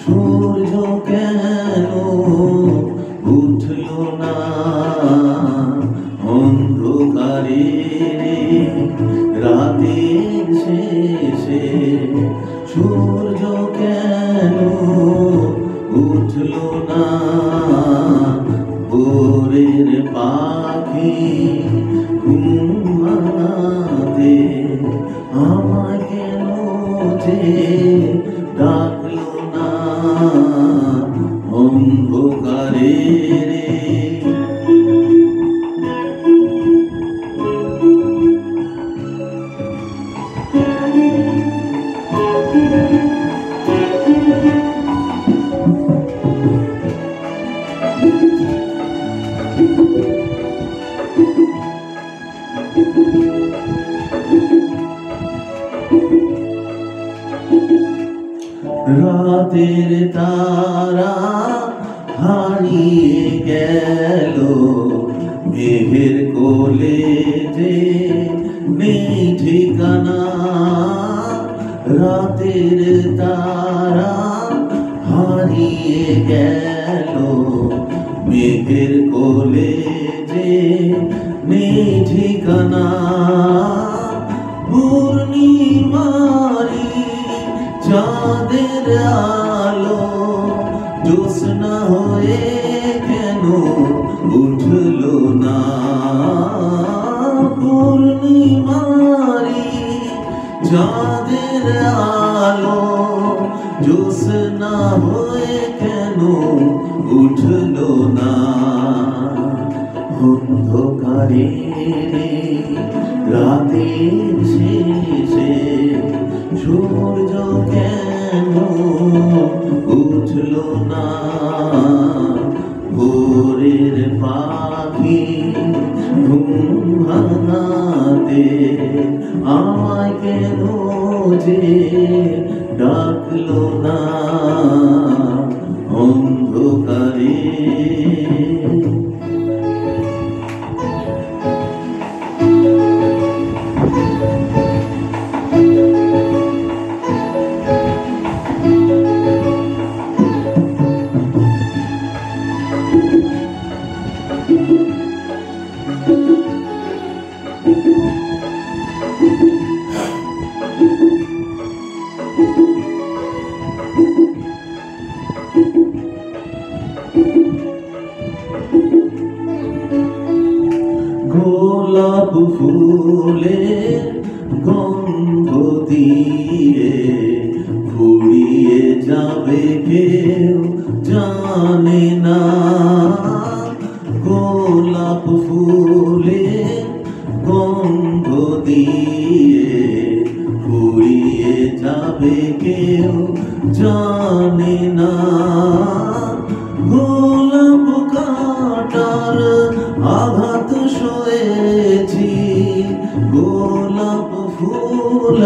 সূর্য কেন উঠল না অন্ধকারে রাতের শেষে সূর্য কেন উঠল না ভোরের পাখি ঘুমাতে আমায় কেন যে ডাকলো না অন্ধকারে রাতের তারা হারিয়ে গেল মেঘের কোলে যে নেই ঠিকানা রাতের তারা হারিয়ে গেল মেঘের কোলে যে নেই ঠিকানা পূর্ণিমারি চাঁদের আলো জ্যোৎস্না হয়ে কেন উঠল না পূর্ণিমারি চাঁদের আলো জ্যোৎস্না হয়ে কেন উঠল না অন্ধকারে রাতের শেষে সূর্য কেন উঠল না ভোরের পাখি ঘুম ভাঙাতে আমায় কেন যে ডাকলো না অন্ধকারে গোলাপ ফুলের গন্ধ দিয়ে ফুরিয়ে যাবে কেউ জানে না গোলাপ ফুলের গন্ধ দিয়ে ফুরিয়ে যাবে কেউ জানে না গোলাপ কাটার আঘাত সয়েছি গোলাপ ফুল